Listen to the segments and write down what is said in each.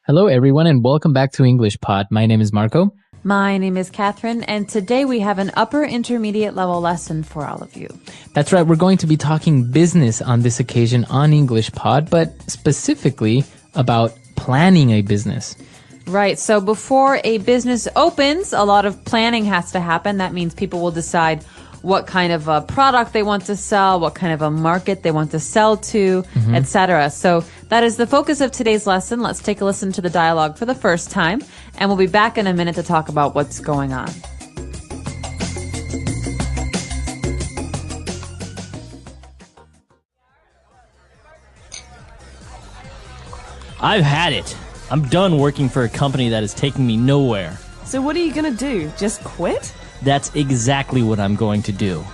Hello, everyone, and welcome back to English Pod. My name is Marco. My name is Catherine, and today we have an upper intermediate level lesson for all of you. That's right, we're going to be talking business on this occasion on English Pod, but specifically about planning a business. Right, so before a business opens, a lot of planning has to happen. That means people will decide what kind of a product they want to sell, what kind of a market they want to sell to, etc. So that is the focus of today's lesson. Let's take a listen to the dialogue for the first time, and we'll be back in a minute to talk about what's going on. I've had it. I'm done working for a company that is taking me nowhere. So what are you gonna do? Just quit? That's exactly what I'm going to do.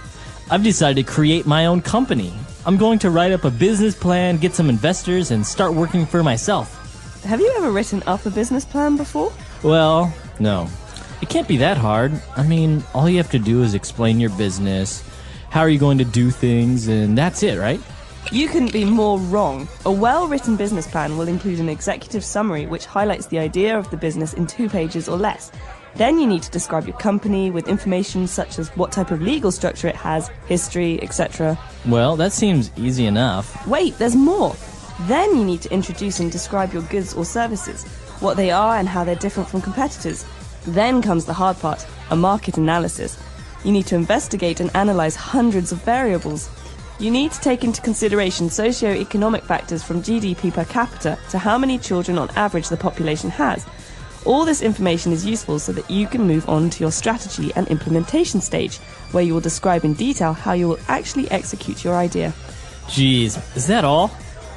I've decided to create my own company. I'm going to write up a business plan, get some investors, and start working for myself. Have you ever written up a business plan before? Well, no. It can't be that hard. I mean, all you have to do is explain your business, how are you going to do things, and that's it, right? You couldn't be more wrong. A well-written business plan will include an executive summary which highlights the idea of the business in 2 pages or less. Then you need to describe your company with information such as what type of legal structure it has, history, etc. Well, that seems easy enough. Wait, there's more. Then you need to introduce and describe your goods or services, what they are and how they're different from competitors. Then comes the hard part, a market analysis. You need to investigate and analyze hundreds of variables. You need to take into consideration socio-economic factors from GDP per capita to how many children on average the population has. All this information is useful so that you can move on to your strategy and implementation stage, where you will describe in detail how you will actually execute your idea. Jeez, is that all?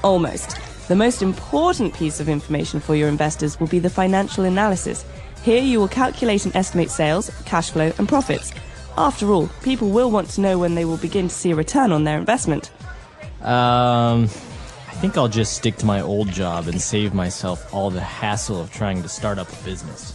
Almost. The most important piece of information for your investors will be the financial analysis. Here you will calculate and estimate sales, cash flow and profits. After all, people will want to know when they will begin to see a return on their investment. I think I'll just stick to my old job and save myself all the hassle of trying to start up a business.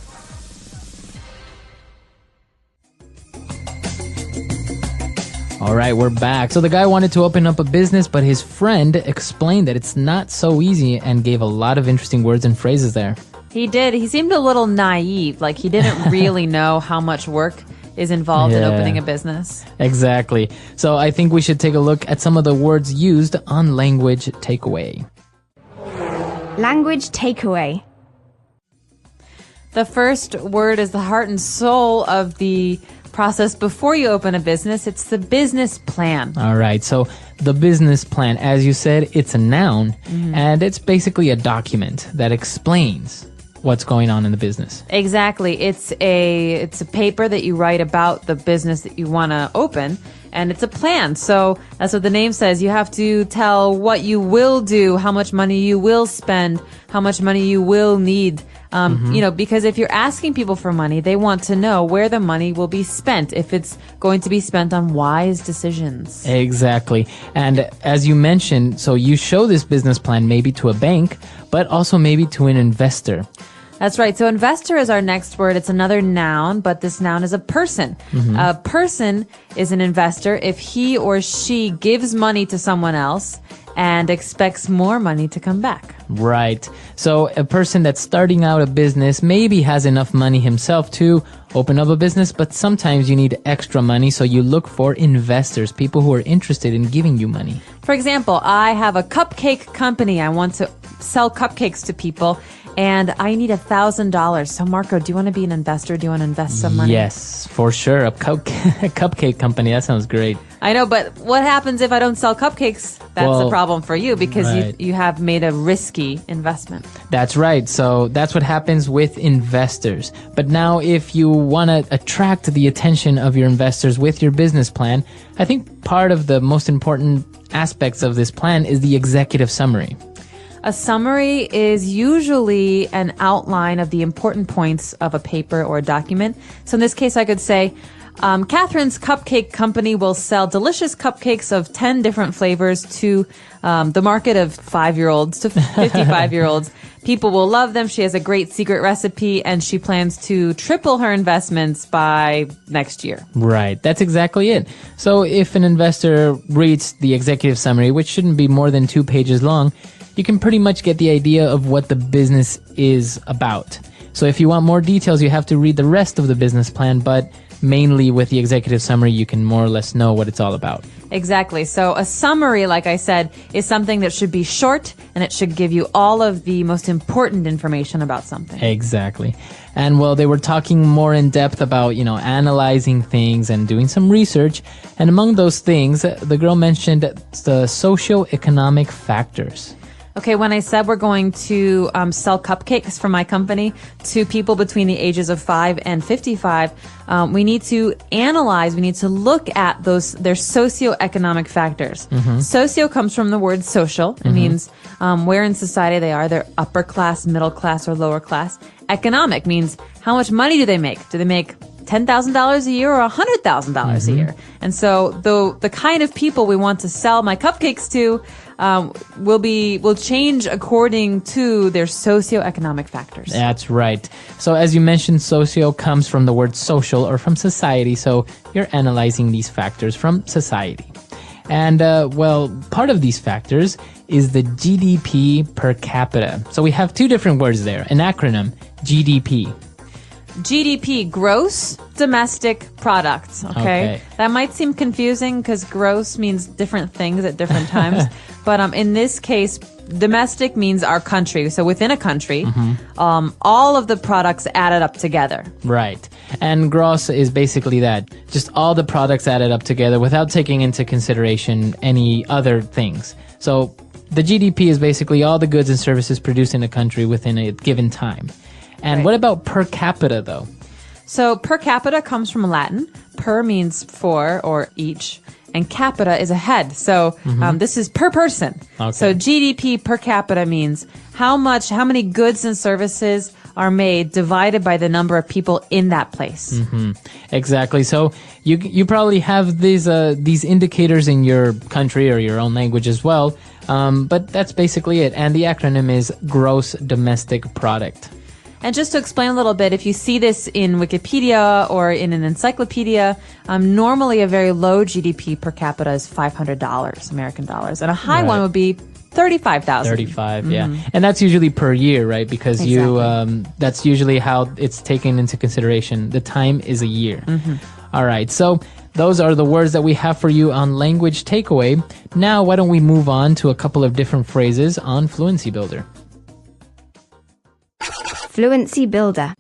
All right, we're back. So the guy wanted to open up a business, but his friend explained that it's not so easy and gave a lot of interesting words and phrases there. He did. He seemed a little naive, like he didn't really know how much work is involved in opening a business. Exactly. So I think we should take a look at some of the words used on Language Takeaway. Language takeaway. The first word is the heart and soul of the process before you open a business. It's the business plan. All right. So the business plan, as you said, it's a noun, and it's basically a document that explains what's going on in the business. Exactly. It's a paper that you write about the business that you want to open, and it's a plan. So that's what the name says. You have to tell what you will do, how much money you will spend, how much money you will need. Because if you're asking people for money, they want to know where the money will be spent, if it's going to be spent on wise decisions. Exactly. And as you mentioned, so you show this business plan maybe to a bank, but also maybe to an investor. That's right. So investor is our next word. It's another noun, but this noun is a person. A person is an investor if he or she gives money to someone else and expects more money to come back. Right. So a person that's starting out a business maybe has enough money himself to open up a business, but sometimes you need extra money, so you look for investors, people who are interested in giving you money. For example, I have a cupcake company. I want to sell cupcakes to people, and I need $1,000. So Marco, do you want to be an investor? Do you want to invest some money? Yes, for sure. A cupcake company. That sounds great. I know, but what happens if I don't sell cupcakes? That's a problem for you because right. you have made a risky investment. That's right. So that's what happens with investors. But now if you want to attract the attention of your investors with your business plan, I think part of the most important aspects of this plan is the executive summary. A summary is usually an outline of the important points of a paper or a document. So in this case, I could say, Catherine's Cupcake Company will sell delicious cupcakes of 10 different flavors to the market of 5-year-olds to 55-year-olds. People will love them. She has a great secret recipe, and she plans to triple her investments by next year. Right. That's exactly it. So if an investor reads the executive summary, which shouldn't be more than 2 pages long, you can pretty much get the idea of what the business is about. So if you want more details, you have to read the rest of the business plan, but mainly with the executive summary, you can more or less know what it's all about. Exactly. So a summary, like I said, is something that should be short and it should give you all of the most important information about something. Exactly. And well, they were talking more in depth about, analyzing things and doing some research. And among those things, the girl mentioned the socioeconomic factors. Okay, when I said we're going to sell cupcakes for my company to people between the ages of 5 and 55, we need to analyze, we need to look at their socioeconomic factors. Socio comes from the word social. It means where in society they are. They're upper class, middle class, or lower class. Economic means how much money do they make? Do they make $10,000 a year or $100,000 a year? And so the kind of people we want to sell my cupcakes to will change according to their socioeconomic factors. That's right. So as you mentioned, socio comes from the word social or from society. So you're analyzing these factors from society. And part of these factors is the GDP per capita. So we have two different words there, an acronym, GDP. GDP, gross domestic product. Okay. That might seem confusing because gross means different things at different times. But in this case, domestic means our country. So within a country, all of the products added up together. Right. And gross is basically that. Just all the products added up together without taking into consideration any other things. So the GDP is basically all the goods and services produced in a country within a given time. And what about per capita, though? So per capita comes from Latin. Per means for or each, and capita is a head. So this is per person. Okay. So GDP per capita means how many goods and services are made divided by the number of people in that place. Exactly. So you probably have these indicators in your country or your own language as well. But that's basically it. And the acronym is gross domestic product. And just to explain a little bit, if you see this in Wikipedia or in an encyclopedia, normally a very low GDP per capita is $500 American dollars, and a high one would be 35,000. 35, yeah. And that's usually per year, right? Because that's usually how it's taken into consideration. The time is a year. All right. So those are the words that we have for you on Language Takeaway. Now, why don't we move on to a couple of different phrases on Fluency Builder? Fluency Builder.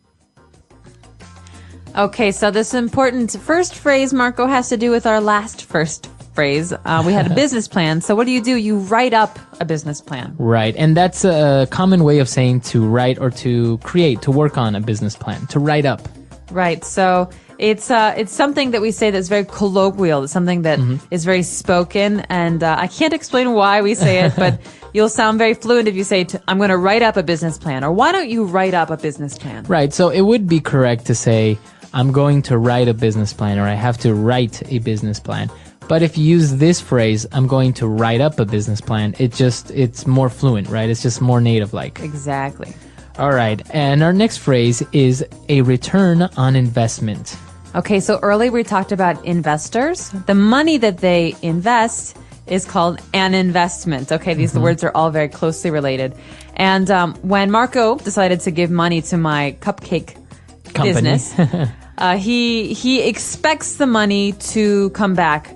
Okay, so this important first phrase, Marco, has to do with our last first phrase. We had a business plan. So what do? You write up a business plan. Right. And that's a common way of saying to write or to create, to work on a business plan, to write up. Right. So it's something that we say that's very colloquial. It's something that is very spoken. And I can't explain why we say it, but you'll sound very fluent if you say, I'm going to write up a business plan. Or why don't you write up a business plan? Right. So it would be correct to say, I'm going to write a business plan, or I have to write a business plan. But if you use this phrase, I'm going to write up a business plan, it's more fluent, right? It's just more native-like. Exactly. All right. And our next phrase is a return on investment. Okay. So earlier we talked about investors. The money that they invest is called an investment. Okay, these words are all very closely related. And when Marco decided to give money to my cupcake business, he expects the money to come back.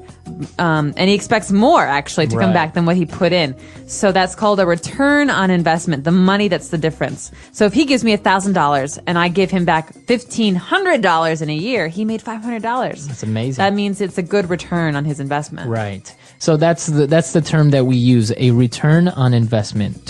And he expects more, actually, to come back than what he put in. So that's called a return on investment, the money that's the difference. So if he gives me $1,000 and I give him back $1,500 in a year, he made $500. That's amazing. That means it's a good return on his investment. Right. So that's the term that we use, a return on investment.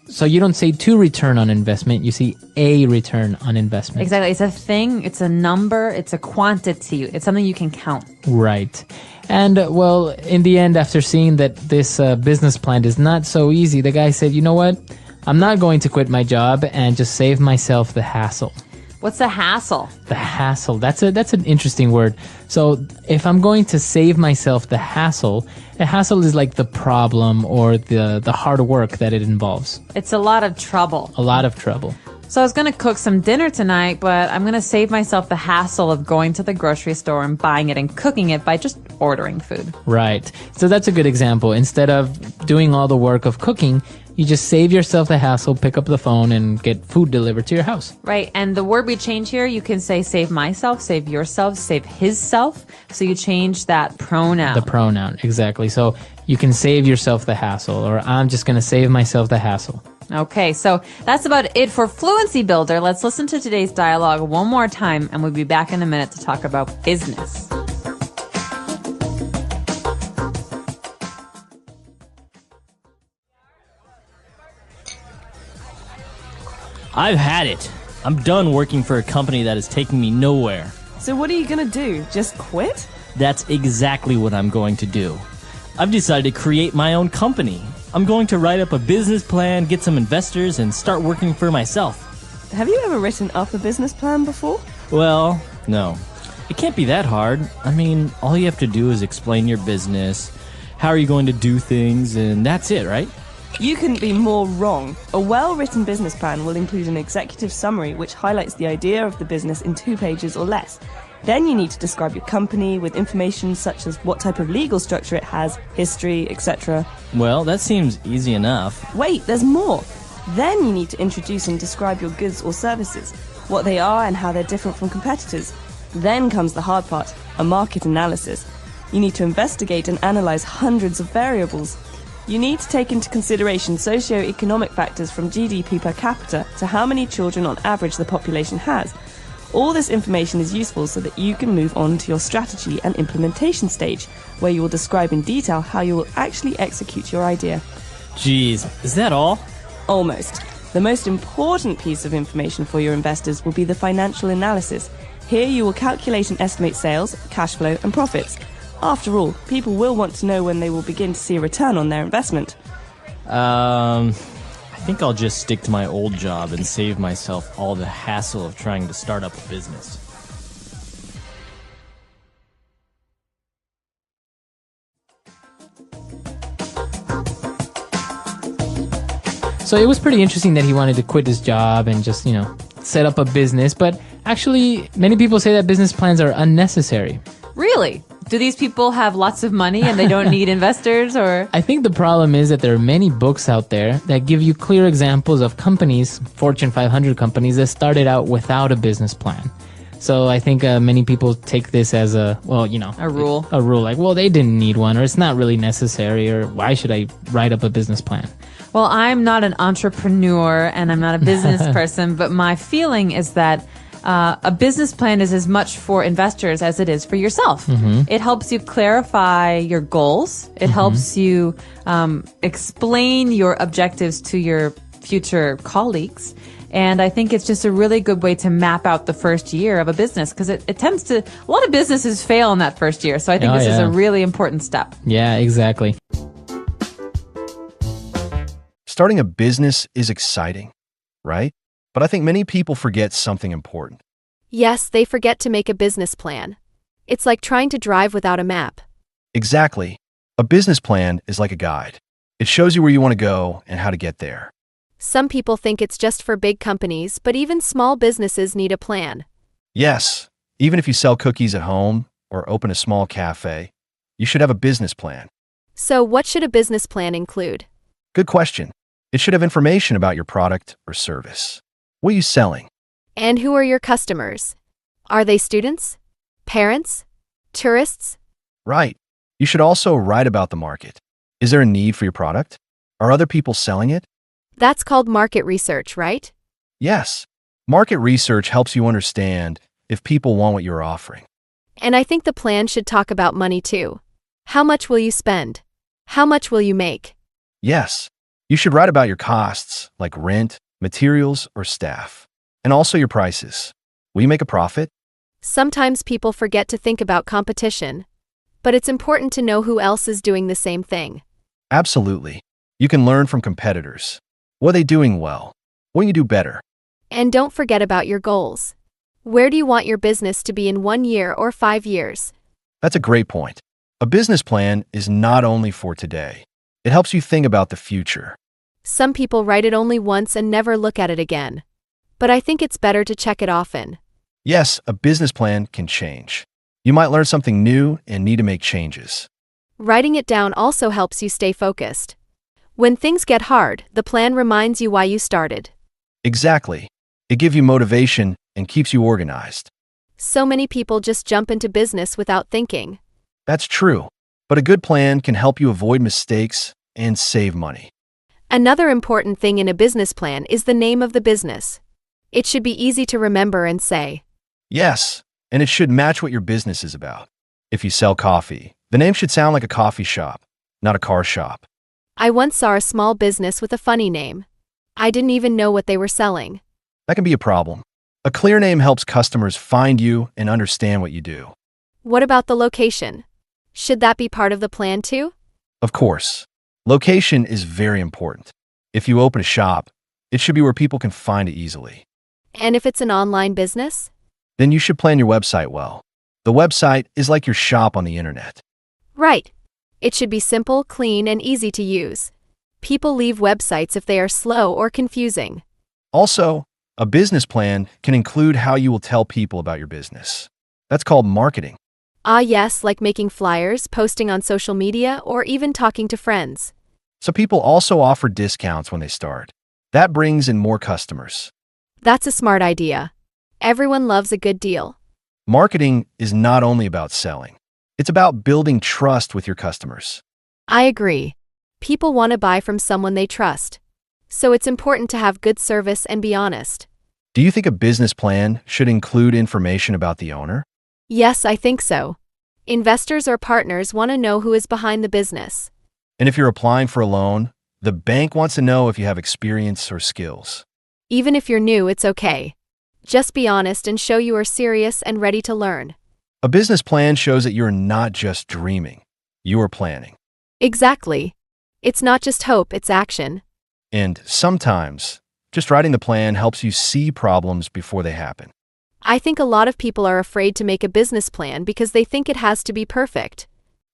So you don't say to return on investment, you see a return on investment. Exactly. It's a thing, it's a number, it's a quantity. It's something you can count. Right. And, well, in the end, after seeing that this business plan is not so easy, the guy said, you know what? I'm not going to quit my job and just save myself the hassle. What's the hassle? The hassle. That's an interesting word. So if I'm going to save myself the hassle is like the problem or the hard work that it involves. It's a lot of trouble. A lot of trouble. So I was going to cook some dinner tonight, but I'm going to save myself the hassle of going to the grocery store and buying it and cooking it by just ordering food. Right. So that's a good example. Instead of doing all the work of cooking, You just save yourself the hassle, pick up the phone, and get food delivered to your house. Right. And the word we change here, you can say save myself, save yourself, save his self. So you change that pronoun. The pronoun, exactly. So you can save yourself the hassle, or I'm just going to save myself the hassle. Okay, so that's about it for Fluency Builder. Let's listen to today's dialogue one more time, and we'll be back in a minute to talk about business. I've had it. I'm done working for a company that is taking me nowhere. So what are you gonna do? Just quit? That's exactly what I'm going to do. I've decided to create my own company. I'm going to write up a business plan, get some investors, and start working for myself. Have you ever written up a business plan before? Well, no. It can't be that hard. I mean, all you have to do is explain your business, how are you going to do things, and that's it, right? You couldn't be more wrong. A well-written business plan will include an executive summary which highlights the idea of the business in 2 pages or less. Then you need to describe your company with information such as what type of legal structure it has, history, etc. Well, that seems easy enough. Wait, there's more. Then you need to introduce and describe your goods or services, what they are and how they're different from competitors. Then comes the hard part, a market analysis. You need to investigate and analyze hundreds of variables. You need to take into consideration socio-economic factors from GDP per capita to how many children on average the population has. All this information is useful so that you can move on to your strategy and implementation stage, where you will describe in detail how you will actually execute your idea. Geez, is that all? Almost. The most important piece of information for your investors will be the financial analysis. Here you will calculate and estimate sales, cash flow, and profits. After all, people will want to know when they will begin to see a return on their investment. I think I'll just stick to my old job and save myself all the hassle of trying to start up a business. So it was pretty interesting that he wanted to quit his job and just, set up a business. But actually, many people say that business plans are unnecessary. Really? Do these people have lots of money and they don't need investors, or? I think the problem is that there are many books out there that give you clear examples of companies, Fortune 500 companies, that started out without a business plan. So I think many people take this as a rule. A rule, like, well, they didn't need one, or it's not really necessary, or why should I write up a business plan? Well, I'm not an entrepreneur and I'm not a business person, but my feeling is that a business plan is as much for investors as it is for yourself. Mm-hmm. It helps you clarify your goals. It helps you explain your objectives to your future colleagues. And I think it's just a really good way to map out the first year of a business, because it tends to, a lot of businesses fail in that first year. So I think this is a really important step. Yeah, exactly. Starting a business is exciting, right? But I think many people forget something important. Yes, they forget to make a business plan. It's like trying to drive without a map. Exactly. A business plan is like a guide. It shows you where you want to go and how to get there. Some people think it's just for big companies, but even small businesses need a plan. Yes, even if you sell cookies at home or open a small cafe, you should have a business plan. So what should a business plan include? Good question. It should have information about your product or service. What are you selling? And who are your customers? Are they students? Parents? Tourists? Right. You should also write about the market. Is there a need for your product? Are other people selling it? That's called market research, right? Yes. Market research helps you understand if people want what you're offering. And I think the plan should talk about money too. How much will you spend? How much will you make? Yes. You should write about your costs, like rent, materials, or staff, and also your prices. Will you make a profit? Sometimes people forget to think about competition, but it's important to know who else is doing the same thing. Absolutely. You can learn from competitors. What are they doing well? What can you do better? And don't forget about your goals. Where do you want your business to be in 1 year or 5 years? That's a great point. A business plan is not only for today. It helps you think about the future. Some people write it only once and never look at it again. But I think it's better to check it often. Yes, a business plan can change. You might learn something new and need to make changes. Writing it down also helps you stay focused. When things get hard, the plan reminds you why you started. Exactly. It gives you motivation and keeps you organized. So many people just jump into business without thinking. That's true. But a good plan can help you avoid mistakes and save money. Another important thing in a business plan is the name of the business. It should be easy to remember and say. Yes, and it should match what your business is about. If you sell coffee, the name should sound like a coffee shop, not a car shop. I once saw a small business with a funny name. I didn't even know what they were selling. That can be a problem. A clear name helps customers find you and understand what you do. What about the location? Should that be part of the plan too? Of course, location is very important. If you open a shop, it should be where people can find it easily. And if it's an online business? Then you should plan your website well. The website is like your shop on the internet. Right. It should be simple, clean, and easy to use. People leave websites if they are slow or confusing. Also, a business plan can include how you will tell people about your business. That's called marketing. Ah, yes, like making flyers, posting on social media, or even talking to friends. So people also offer discounts when they start. That brings in more customers. That's a smart idea. Everyone loves a good deal. Marketing is not only about selling. It's about building trust with your customers. I agree. People want to buy from someone they trust. So it's important to have good service and be honest. Do you think a business plan should include information about the owner? Yes, I think so. Investors or partners want to know who is behind the business. And if you're applying for a loan, the bank wants to know if you have experience or skills. Even if you're new, it's okay. Just be honest and show you are serious and ready to learn. A business plan shows that you're not just dreaming, you are planning. Exactly. It's not just hope, it's action. And sometimes, just writing the plan helps you see problems before they happen. I think a lot of people are afraid to make a business plan because they think it has to be perfect.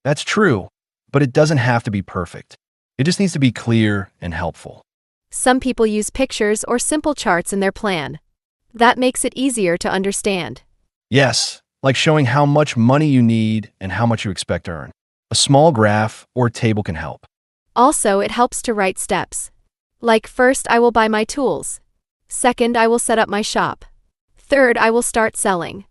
That's true, but it doesn't have to be perfect. It just needs to be clear and helpful. Some people use pictures or simple charts in their plan. That makes it easier to understand. Yes, like showing how much money you need and how much you expect to earn. A small graph or table can help. Also, it helps to write steps. Like, first, I will buy my tools. Second, I will set up my shop. Third, I will start selling.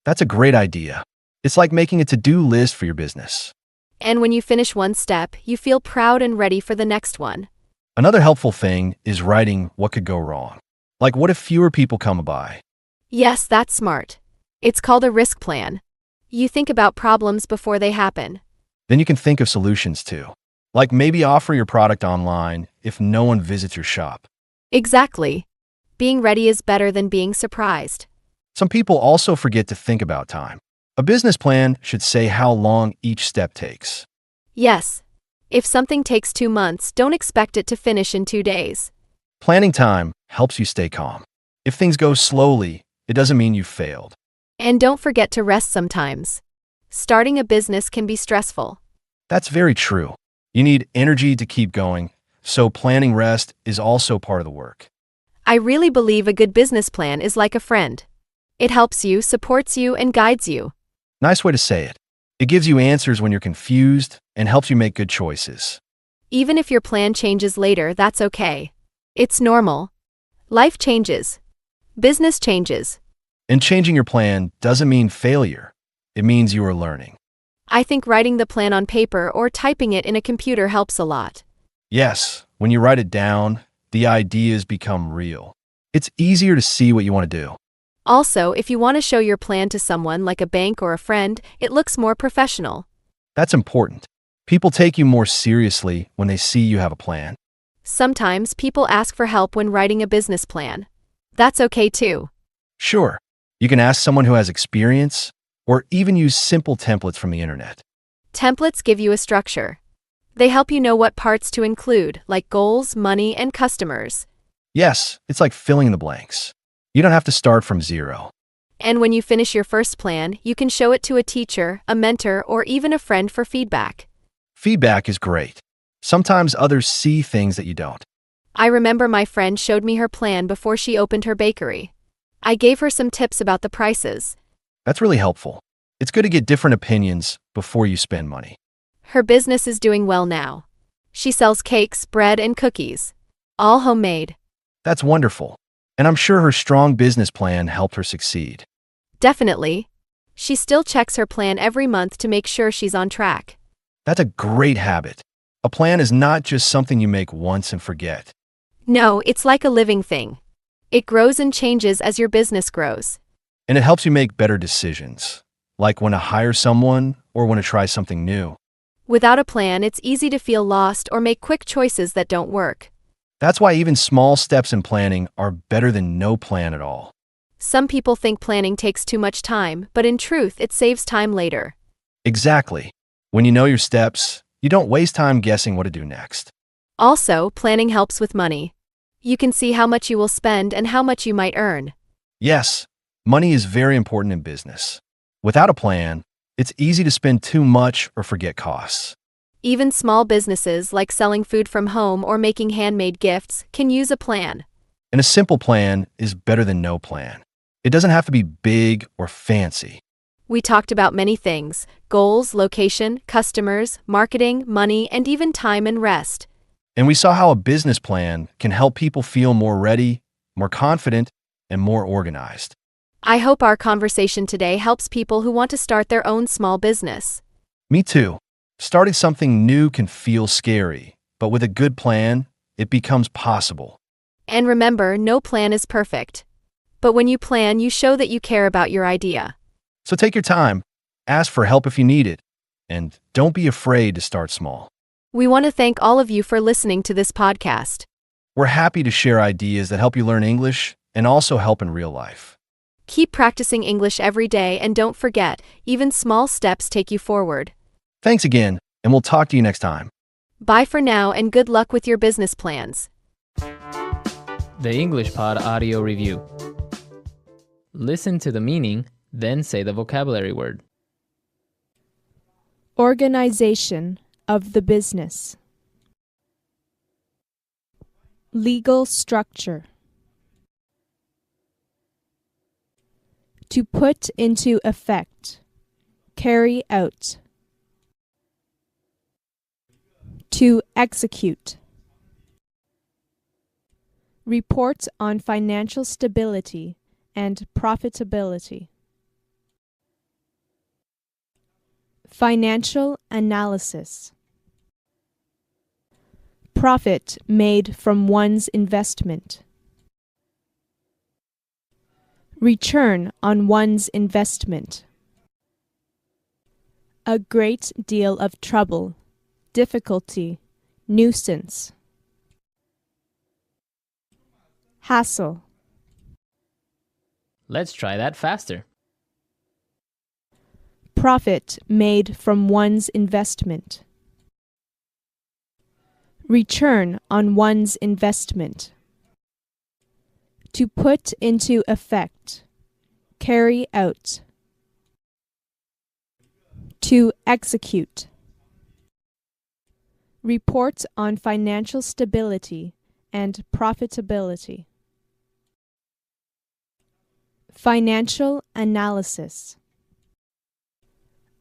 That's a great idea. It's like making a to-do list for your business. And when you finish one step, you feel proud and ready for the next one. Another helpful thing is writing what could go wrong. Like, what if fewer people come by? Yes, that's smart. It's called a risk plan. You think about problems before they happen. Then you can think of solutions too. Like maybe offer your product online if no one visits your shop. Exactly. Being ready is better than being surprised. Some people also forget to think about time. A business plan should say how long each step takes. Yes. If something takes 2 months, don't expect it to finish in 2 days. Planning time helps you stay calm. If things go slowly, it doesn't mean you failed. And don't forget to rest sometimes. Starting a business can be stressful. That's very true. You need energy to keep going, so planning rest is also part of the work. I really believe a good business plan is like a friend. It helps you, supports you, and guides you. Nice way to say it. It gives you answers when you're confused and helps you make good choices. Even if your plan changes later, that's okay. It's normal. Life changes. Business changes. And changing your plan doesn't mean failure. It means you are learning. I think writing the plan on paper or typing it in a computer helps a lot. Yes, when you write it down, the ideas become real. It's easier to see what you want to do. Also, if you want to show your plan to someone like a bank or a friend, it looks more professional. That's important. People take you more seriously when they see you have a plan. Sometimes people ask for help when writing a business plan. That's okay too. Sure, you can ask someone who has experience or even use simple templates from the internet. Templates give you a structure. They help you know what parts to include, like goals, money, and customers. Yes, it's like filling in the blanks. You don't have to start from zero. And when you finish your first plan, you can show it to a teacher, a mentor, or even a friend for feedback. Feedback is great. Sometimes others see things that you don't. I remember my friend showed me her plan before she opened her bakery. I gave her some tips about the prices. That's really helpful. It's good to get different opinions before you spend money. Her business is doing well now. She sells cakes, bread, and cookies. All homemade. That's wonderful. And I'm sure her strong business plan helped her succeed. Definitely. She still checks her plan every month to make sure she's on track. That's a great habit. A plan is not just something you make once and forget. No, it's like a living thing. It grows and changes as your business grows. And it helps you make better decisions, like when to hire someone or when to try something new. Without a plan, it's easy to feel lost or make quick choices that don't work. That's why even small steps in planning are better than no plan at all. Some people think planning takes too much time, but in truth, it saves time later. Exactly. When you know your steps, you don't waste time guessing what to do next. Also, planning helps with money. You can see how much you will spend and how much you might earn. Yes, money is very important in business. Without a plan, it's easy to spend too much or forget costs. Even small businesses like selling food from home or making handmade gifts can use a plan. And a simple plan is better than no plan. It doesn't have to be big or fancy. We talked about many things: goals, location, customers, marketing, money, and even time and rest. And we saw how a business plan can help people feel more ready, more confident, and more organized. I hope our conversation today helps people who want to start their own small business. Me too. Starting something new can feel scary, but with a good plan, it becomes possible. And remember, no plan is perfect. But when you plan, you show that you care about your idea. So take your time, ask for help if you need it, and don't be afraid to start small. We want to thank all of you for listening to this podcast. We're happy to share ideas that help you learn English and also help in real life. Keep practicing English every day, and don't forget, even small steps take you forward. Thanks again, and we'll talk to you next time. Bye for now, and good luck with your business plans. The English Pod Audio Review. Listen to the meaning, then say the vocabulary word. Organization of the business. Legal structure. To put into effect. Carry out. To execute. Report on financial stability and profitability. Financial analysis. Profit made from one's investment. Return on one's investment. A great deal of trouble, difficulty, nuisance. Hassle. Let's try that faster. Profit made from one's investment. Return on one's investment. To put into effect. Carry out. To execute. Report on financial stability and profitability. Financial analysis.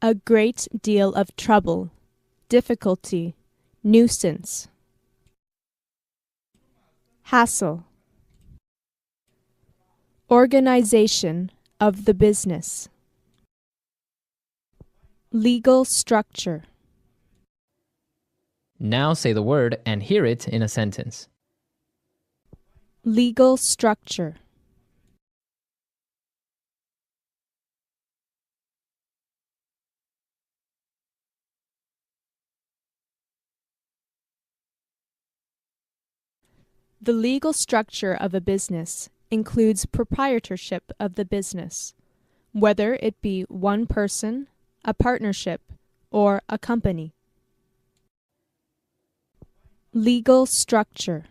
A great deal of trouble, difficulty, nuisance. Hassle. Organization of the business. Legal structure. Now say the word and hear it in a sentence. Legal structure. The legal structure of a business includes proprietorship of the business, whether it be one person, a partnership, or a company. Legal structure.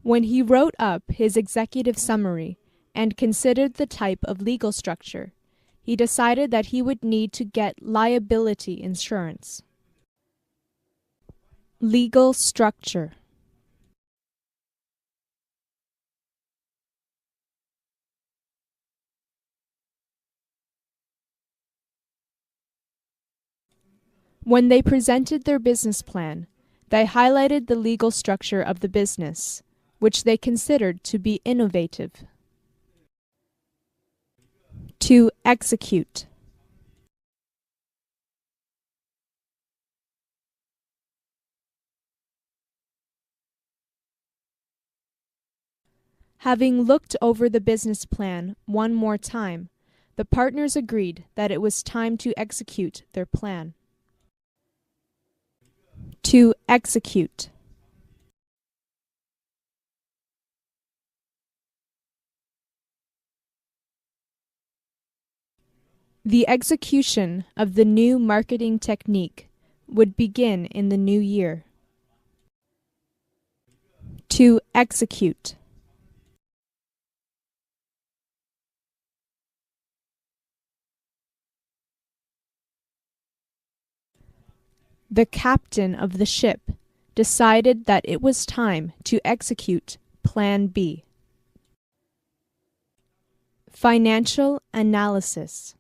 When he wrote up his executive summary and considered the type of legal structure, he decided that he would need to get liability insurance. Legal structure. When they presented their business plan, they highlighted the legal structure of the business, which they considered to be innovative. To execute. Having looked over the business plan one more time, the partners agreed that it was time to execute their plan. To execute. The execution of the new marketing technique would begin in the new year. To execute. The captain of the ship decided that it was time to execute Plan B. Financial analysis.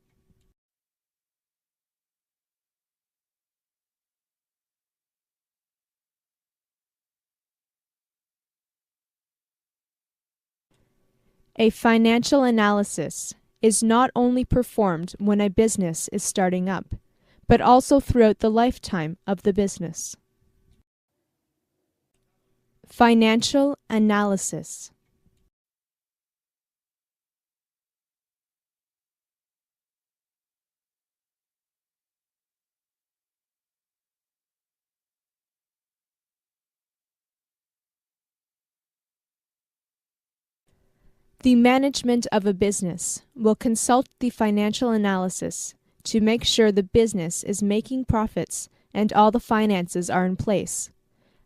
A financial analysis is not only performed when a business is starting up, but also throughout the lifetime of the business. Financial analysis. The management of a business will consult the financial analysis to make sure the business is making profits and all the finances are in place,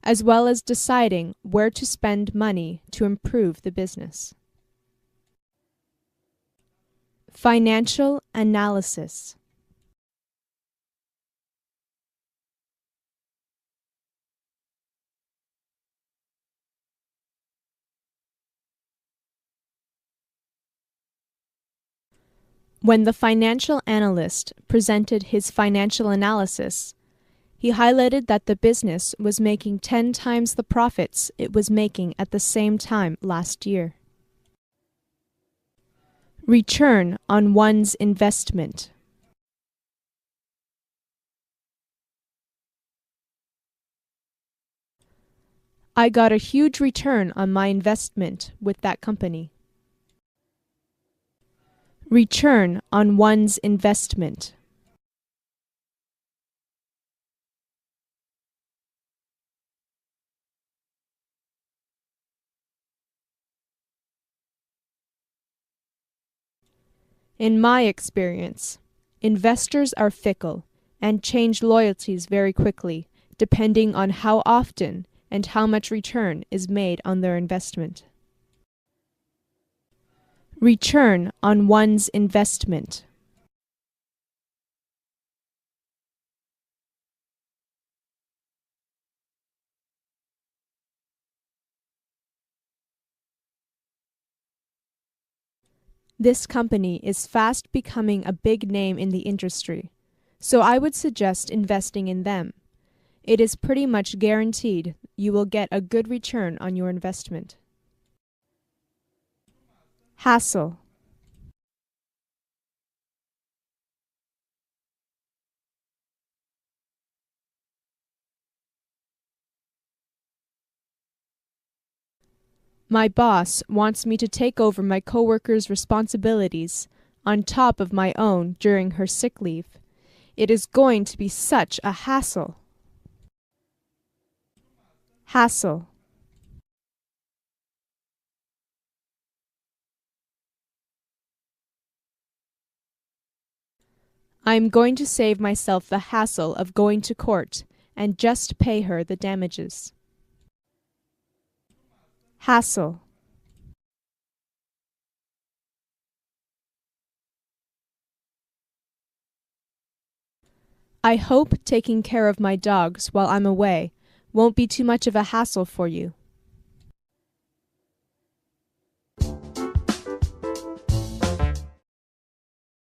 as well as deciding where to spend money to improve the business. Financial analysis. When the financial analyst presented his financial analysis, he highlighted that the business was making 10 times the profits it was making at the same time last year. Return on one's investment. I got a huge return on my investment with that company. Return on one's investment. In my experience, investors are fickle and change loyalties very quickly, depending on how often and how much return is made on their investment. Return on one's investment. This company is fast becoming a big name in the industry, so I would suggest investing in them. It is pretty much guaranteed you will get a good return on your investment. Hassle. My boss wants me to take over my coworker's responsibilities on top of my own during her sick leave. It is going to be such a hassle. Hassle. I am going to save myself the hassle of going to court and just pay her the damages. Hassle. I hope taking care of my dogs while I'm away won't be too much of a hassle for you.